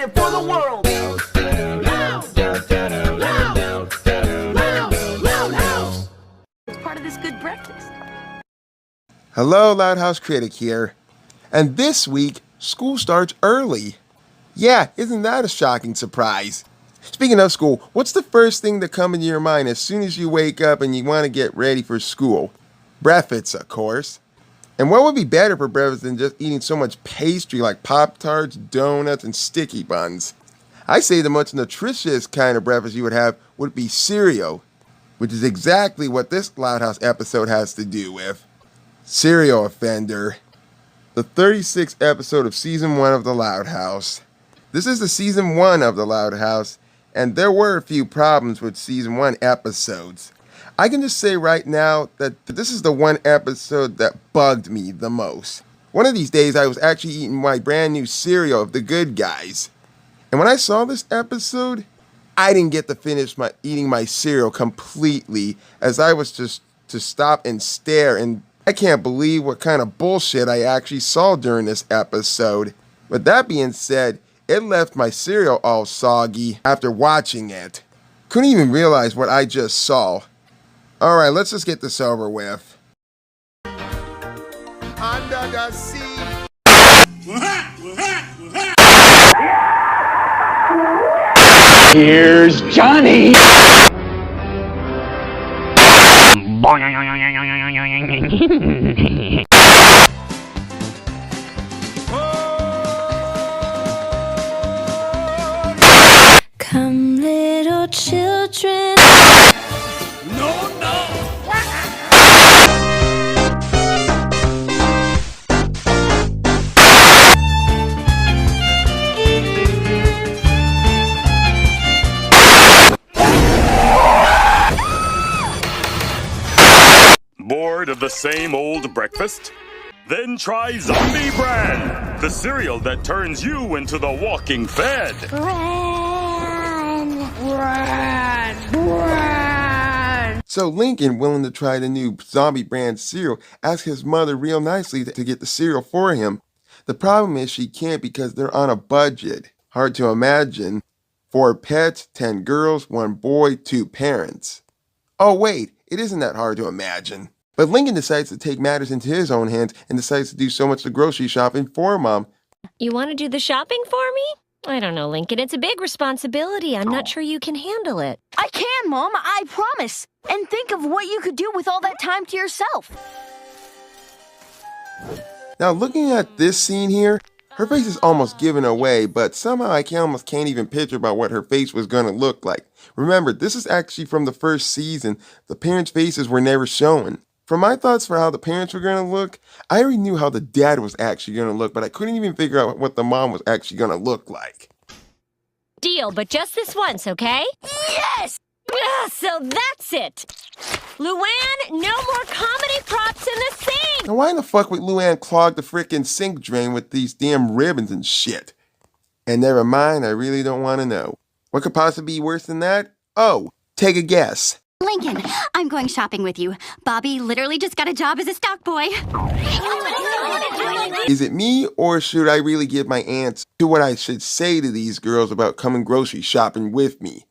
did it for the world. It's part of this good breakfast. Hello, Loud House Critic here. And this week, school starts early. Yeah, isn't that a shocking surprise? Speaking of school, what's the first thing that comes into your mind as soon as you wake up and you want to get ready for school? Breakfast, of course. And what would be better for breakfast than just eating so much pastry like Pop-Tarts, donuts, and sticky buns? I say the most nutritious kind of breakfast you would have would be cereal, which is exactly what this Loud House episode has to do with. Cereal Offender, the 36th episode of Season 1 of The Loud House. This is the Season 1 of The Loud House, and there were a few problems with Season 1 episodes. I can just say right now that this is the one episode that bugged me the most. One of these days I was actually eating my brand new cereal of The Good Guys. And when I saw this episode, I didn't get to finish eating my cereal completely, as I was just to stop and stare, and I can't believe what kind of bullshit I actually saw during this episode. With that being said, it left my cereal all soggy after watching it. Couldn't even realize what I just saw. Alright, let's just get this over with. Under the sea. Here's Johnny! Come, little children. No, no. Bored of the same old breakfast? Then try Zombie Bran, the cereal that turns you into the walking fed. So Lincoln, willing to try the new Zombie Brand cereal, asks his mother real nicely to get the cereal for him. The problem is she can't because they're on a budget. Hard to imagine. 4 pets, 10 girls, 1 boy, 2 parents. Oh wait, it isn't that hard to imagine. But Lincoln decides to take matters into his own hands and decides to do so much of the grocery shopping for Mom. You want to do the shopping for me? I don't know, Lincoln. It's a big responsibility. I'm not sure you can handle it. I can, Mom. I promise. And think of what you could do with all that time to yourself. Now looking at this scene here, her face is almost given away, but somehow I almost can't even picture about what her face was going to look like. Remember, this is actually from the first season. The parents' faces were never shown. From my thoughts for how the parents were going to look, I already knew how the dad was actually going to look, but I couldn't even figure out what the mom was actually going to look like. Deal, but just this once, okay? Yes! So that's it! Luann, no more comedy props in the sink! Now why in the fuck would Luann clog the frickin' sink drain with these damn ribbons and shit? And never mind, I really don't want to know. What could possibly be worse than that? Oh, take a guess. Lincoln, I'm going shopping with you. Bobby literally just got a job as a stock boy. Is it me, or should I really give my answer to what I should say to these girls about coming grocery shopping with me?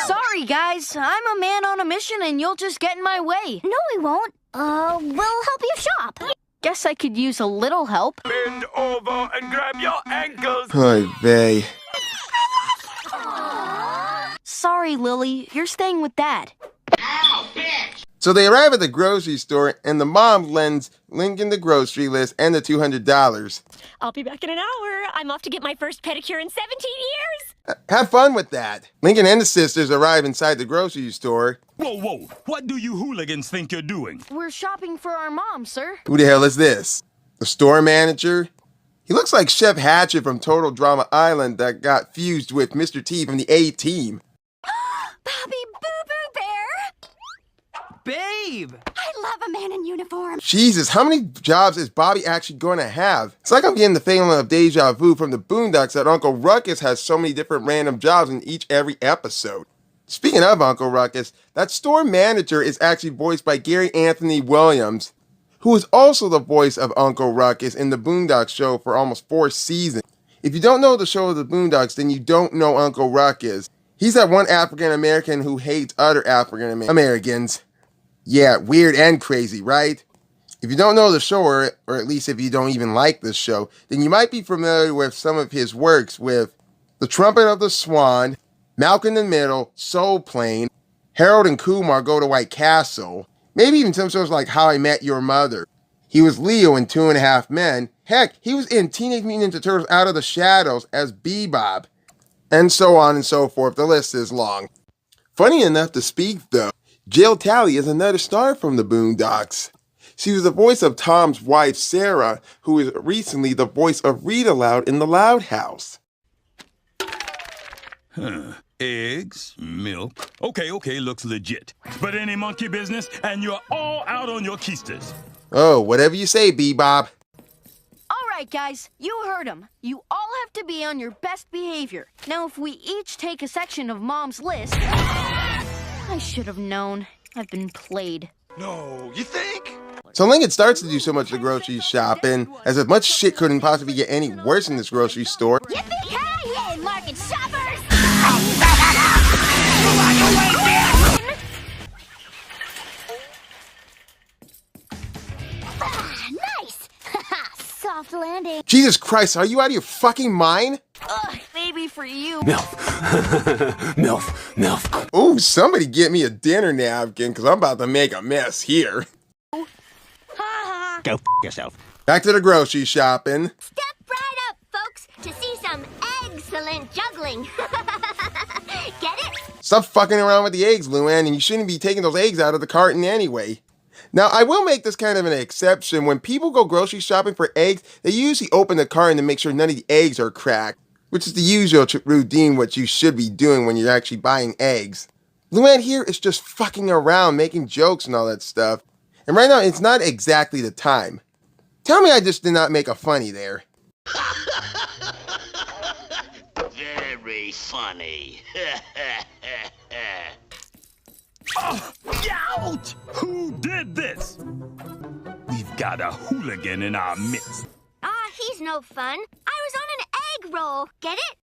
Sorry, guys. I'm a man on a mission and you'll just get in my way. No, we won't. We'll help you shop. Guess I could use a little help. Bend over and grab your ankles. Oy vey. Sorry, Lily. You're staying with Dad. So they arrive at the grocery store, and the mom lends Lincoln the grocery list and the $200. I'll be back in an hour. I'm off to get my first pedicure in 17 years. Have fun with that. Lincoln and the sisters arrive inside the grocery store. Whoa, whoa. What do you hooligans think you're doing? We're shopping for our mom, sir. Who the hell is this? The store manager? He looks like Chef Hatchet from Total Drama Island that got fused with Mr. T from the A-Team. Bobby Boo Boo Bear! Babe! I love a man in uniform. Jesus, how many jobs is Bobby actually going to have? It's like I'm getting the feeling of deja vu from the Boondocks that Uncle Ruckus has so many different random jobs in every episode. Speaking of Uncle Ruckus, that store manager is actually voiced by Gary Anthony Williams, who is also the voice of Uncle Ruckus in the Boondocks show for almost 4 seasons. If you don't know the show of the Boondocks, then you don't know Uncle Ruckus. He's that one African American who hates other African Americans. Yeah, weird and crazy, right? If you don't know the show, or at least if you don't even like the show, then you might be familiar with some of his works with The Trumpet of the Swan, Malcolm in the Middle, Soul Plane, Harold and Kumar Go to White Castle, maybe even some shows like How I Met Your Mother. He was Leo in 2.5 Men. Heck, he was in Teenage Mutant Ninja Turtles Out of the Shadows as Bebop. And so on and so forth. The list is long. Funny enough to speak, though, Jill Talley is another star from the Boondocks. She was the voice of Tom's wife, Sarah, who is recently the voice of Read Aloud in The Loud House. Eggs, milk. Okay, looks legit. But any monkey business, and you're all out on your keisters. Oh, whatever you say, Bebop. All right, guys, you heard him. You all have to be on your best behavior. Now, if we each take a section of Mom's list... I should have known. I've been played. No, you think? So Lincoln starts to do so much of the grocery shopping, as if much shit couldn't possibly get any worse in this grocery store. Yippee-ki-yay, market shoppers! Nice! Soft landing. Jesus Christ, are you out of your fucking mind? Ugh, maybe for you. Milf. Ooh, somebody get me a dinner napkin, because I'm about to make a mess here. Go yourself. Back to the grocery shopping. Step right up, folks, to see some excellent juggling. Get it? Stop fucking around with the eggs, Luann, and you shouldn't be taking those eggs out of the carton anyway. Now, I will make this kind of an exception. When people go grocery shopping for eggs, they usually open the carton to make sure none of the eggs are cracked, which is the usual routine what you should be doing when you're actually buying eggs. Luann here is just fucking around, making jokes and all that stuff. And right now, it's not exactly the time. Tell me I just did not make a funny there. Very funny. Ouch! Who did this? We've got a hooligan in our midst. He's no fun. I was on an egg roll. Get it?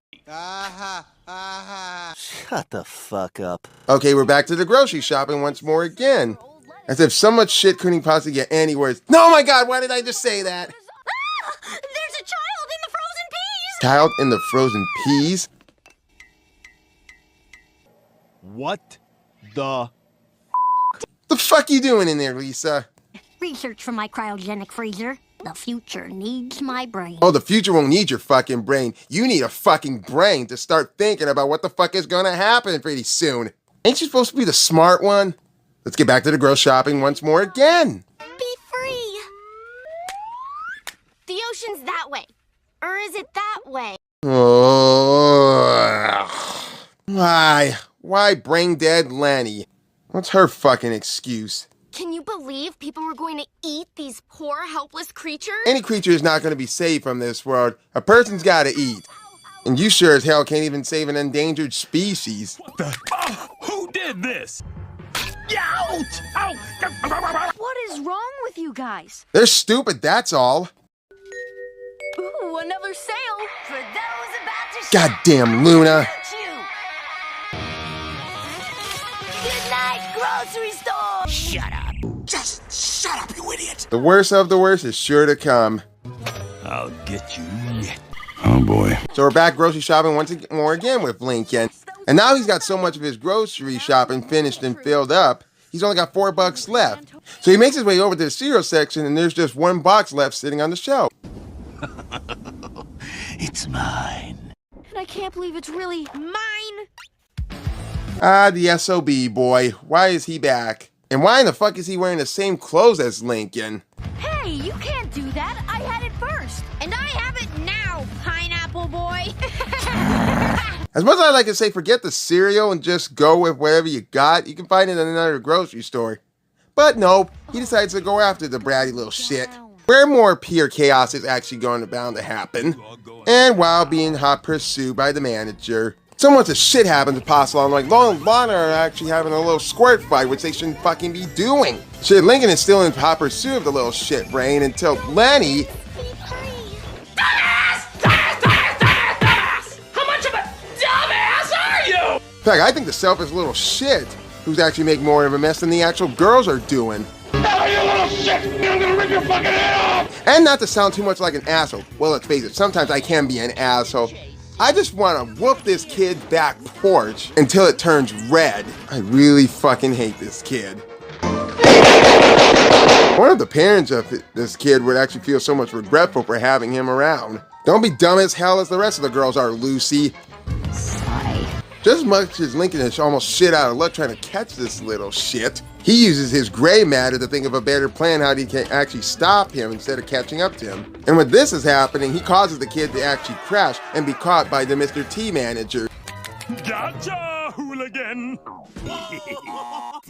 Shut the fuck up. Okay, we're back to the grocery shopping once more again. As if so much shit couldn't possibly get any worse. No, my God, why did I just say that? There's a child in the frozen peas! Child in the frozen peas? What the? The fuck you doing in there, Lisa? Research from my cryogenic freezer. The future needs my brain. Oh, the future won't need your fucking brain. You need a fucking brain to start thinking about what the fuck is gonna happen pretty soon. Ain't you supposed to be the smart one? Let's get back to the grocery shopping once more again. Be free. The ocean's that way. Or is it that way? Oh, why brain dead Lenny? What's her fucking excuse? Can you believe people were going to eat these poor, helpless creatures? Any creature is not going to be saved from this world. A person's got to eat. And you sure as hell can't even save an endangered species. What the? Who did this? Ouch! Ow! What is wrong with you guys? They're stupid, that's all. Ooh, another sale for those about to Goddamn Luna. Good night, grocery store. Shut up. Just shut up, you idiot. The worst of the worst is sure to come. I'll get you yet. Oh boy. So we're back grocery shopping once more again with Lincoln. And now he's got so much of his grocery shopping finished and filled up, he's only got $4 left. So he makes his way over to the cereal section and there's just one box left sitting on the shelf. It's mine. And I can't believe it's really mine. Ah, the SOB boy. Why is he back? And why in the fuck is he wearing the same clothes as Lincoln? Hey, you can't do that. I had it first. And I have it now, pineapple boy. As much as I like to say forget the cereal and just go with whatever you got, you can find it in another grocery store. But nope, he decides to go after the bratty little shit. Where more pure chaos is actually going to bound to happen. And while being hot pursued by the manager. So much of shit happens to Pass Along, like Lon and Lana are actually having a little squirt fight, which they shouldn't fucking be doing. Shit, Lincoln is still in hot pursuit of the little shit brain until Lenny fact, I think the selfish little shit who's actually making more of a mess than the actual girls are doing. Oh, you little shit! I'm gonna rip your fucking head off! And not to sound too much like an asshole. Well, let's face it, sometimes I can be an asshole. I just want to whoop this kid's back porch until it turns red. I really fucking hate this kid. I wonder if the parents of this kid would actually feel so much regretful for having him around. Don't be dumb as hell as the rest of the girls are, Lucy. Sigh. Just as much as Lincoln is almost shit out of luck trying to catch this little shit, he uses his gray matter to think of a better plan how he can actually stop him instead of catching up to him. And when this is happening, he causes the kid to actually crash and be caught by the Mr. T manager. Gotcha, hooligan!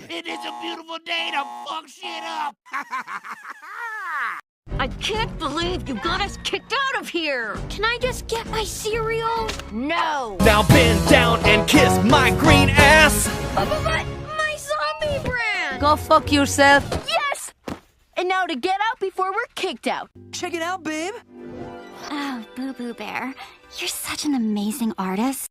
It is a beautiful day to fuck shit up! I can't believe you got us kicked out of here. Can I just get my cereal? No. Now bend down and kiss my green ass. But my zombie brand! Go fuck yourself. Yes! And now to get out before we're kicked out. Check it out, babe. Oh, Boo Boo Bear, you're such an amazing artist.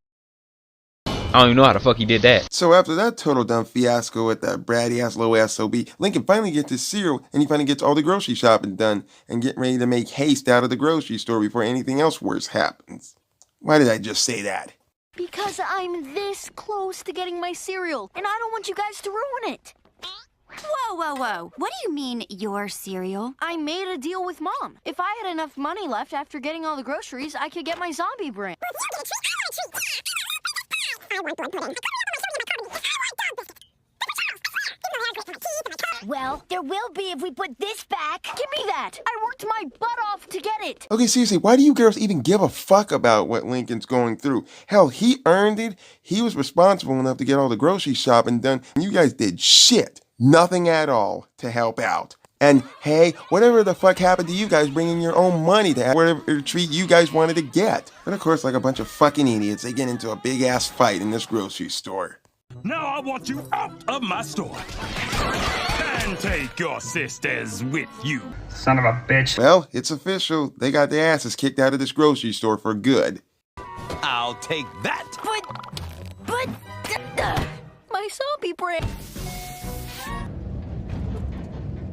I don't even know how the fuck he did that. So after that total dumb fiasco with that bratty ass low ass SOB, Lincoln finally gets his cereal and he finally gets all the grocery shopping done and getting ready to make haste out of the grocery store before anything else worse happens. Why did I just say that? Because I'm this close to getting my cereal, and I don't want you guys to ruin it. Whoa, whoa, whoa. What do you mean, your cereal? I made a deal with Mom. If I had enough money left after getting all the groceries, I could get my zombie brand. Well, there will be if we put this back. Give me that! I worked my butt off to get it! Okay, seriously, why do you girls even give a fuck about what Lincoln's going through? Hell, he earned it. He was responsible enough to get all the grocery shopping done, and you guys did shit. Nothing at all to help out. And hey, whatever the fuck happened to you guys bringing your own money to whatever treat you guys wanted to get? But of course, like a bunch of fucking idiots, they get into a big ass fight in this grocery store. Now I want you out of my store. And take your sisters with you. Son of a bitch. Well, it's official. They got their asses kicked out of this grocery store for good. I'll take that. But, my zombie brand.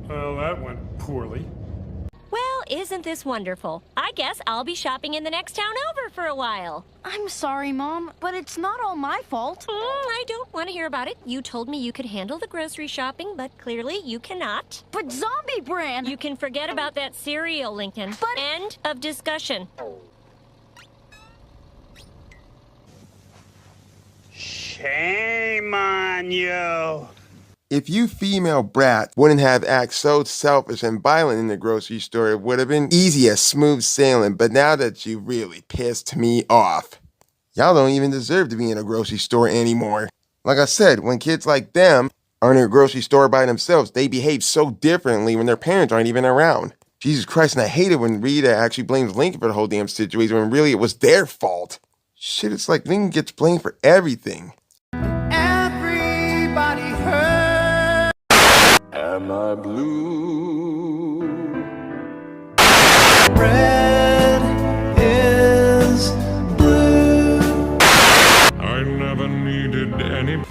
Well, that went poorly. Well, isn't this wonderful? I guess I'll be shopping in the next town over for a while. I'm sorry, Mom, but it's not all my fault. I don't want to hear about it. You told me you could handle the grocery shopping, but clearly you cannot. But zombie brand! You can forget about that cereal, Lincoln. But... End of discussion. Shame on you! If you female brats wouldn't have acted so selfish and violent in the grocery store, it would have been easy as smooth sailing, but now that you really pissed me off. Y'all don't even deserve to be in a grocery store anymore. Like I said, when kids like them are in a grocery store by themselves, they behave so differently when their parents aren't even around. Jesus Christ, and I hate it when Rita actually blames Lincoln for the whole damn situation when really it was their fault. Shit, it's like Lincoln gets blamed for everything. Everybody hurt. Am I blue? Red is blue. I never needed any.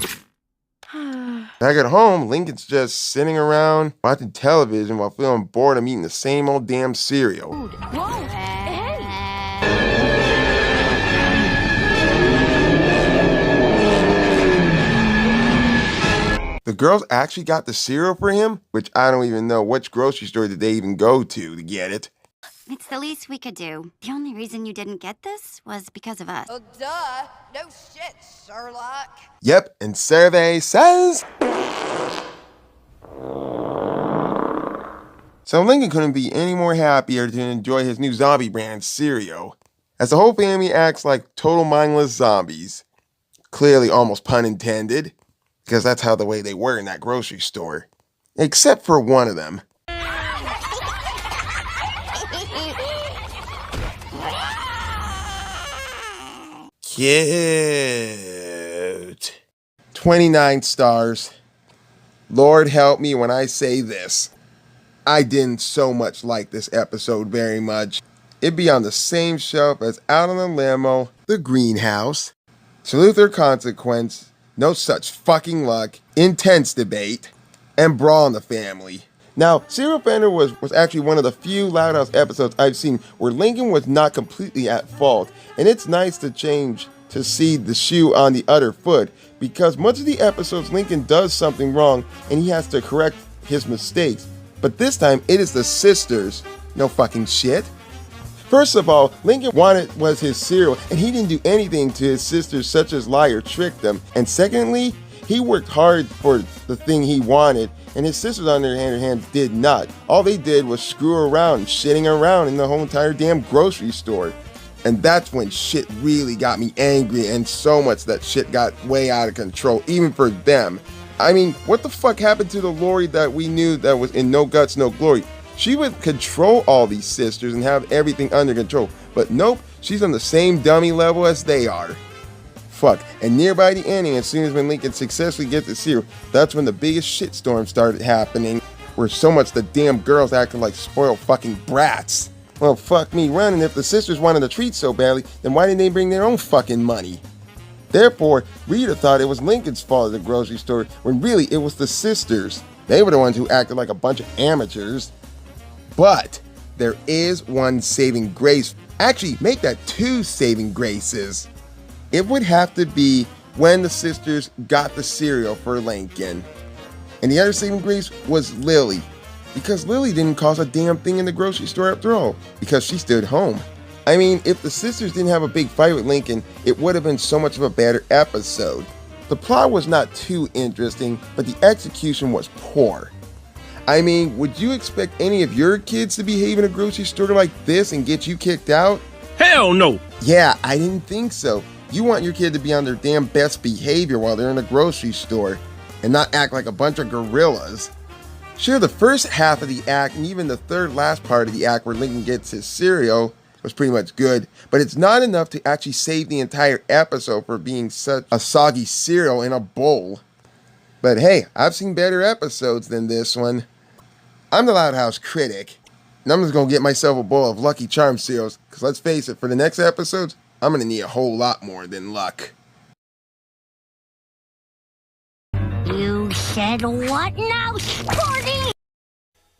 Back at home, Lincoln's just sitting around watching television while feeling bored of eating the same old damn cereal. Whoa! Hey! The girls actually got the cereal for him, which I don't even know which grocery store did they even go to get it. It's the least we could do. The only reason you didn't get this was because of us. Oh, duh. No shit, Sherlock. Yep, and survey says... So Lincoln couldn't be any more happier to enjoy his new zombie brand cereal, as the whole family acts like total mindless zombies. Clearly almost pun intended, because that's how the way they were in that grocery store. Except for one of them. Cute. 29 stars. Lord help me when I say this. I didn't so much like this episode very much. It'd be on the same shelf as Out on the Limo, The Greenhouse, Salute or Consequence, no such fucking luck, intense debate, and brawl in the family. Now, Serial Fender was actually one of the few Loud House episodes I've seen where Lincoln was not completely at fault, and it's nice to see the shoe on the other foot, because much of the episodes Lincoln does something wrong and he has to correct his mistakes, but this time it is the sisters. No fucking shit. First of all, Lincoln wanted was his cereal, and he didn't do anything to his sisters such as lie or trick them. And secondly, he worked hard for the thing he wanted, and his sisters on their other hand did not. All they did was screw around, shitting around in the whole entire damn grocery store. And that's when shit really got me angry, and so much that shit got way out of control, even for them. I mean, what the fuck happened to the Lori that we knew that was in No Guts, No Glory? She would control all these sisters and have everything under control. But nope, she's on the same dummy level as they are. Fuck. And nearby the ending, as soon as when Lincoln successfully gets the cereal, that's when the biggest shitstorm started happening, where so much the damn girls acted like spoiled fucking brats. Well, fuck me running. If the sisters wanted a treat so badly, then why didn't they bring their own fucking money? Therefore, Rita thought it was Lincoln's fault at the grocery store, when really it was the sisters. They were the ones who acted like a bunch of amateurs. But there is one saving grace. Actually, make that 2 saving graces. It would have to be when the sisters got the cereal for Lincoln. And the other saving grace was Lily. Because Lily didn't cause a damn thing in the grocery store after all. Because she stood home. I mean, if the sisters didn't have a big fight with Lincoln, it would have been so much of a better episode. The plot was not too interesting, but the execution was poor. I mean, would you expect any of your kids to behave in a grocery store like this and get you kicked out? Hell no! Yeah, I didn't think so. You want your kid to be on their damn best behavior while they're in a grocery store and not act like a bunch of gorillas. Sure, the first half of the act and even the third last part of the act where Lincoln gets his cereal was pretty much good, but it's not enough to actually save the entire episode for being such a soggy cereal in a bowl. But hey, I've seen better episodes than this one. I'm the Loud House Critic, and I'm just gonna get myself a bowl of Lucky Charms cereals, because let's face it, for the next episodes, I'm gonna need a whole lot more than luck. You said what now, Sporty?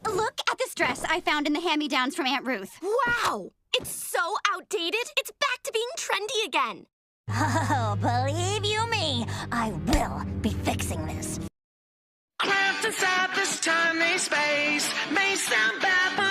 Look at this dress I found in the hand-me-downs from Aunt Ruth. Wow! It's so outdated, it's back to being trendy again. Oh, believe you me, I will be fixing this. Craft inside this tiny space may sound bad, but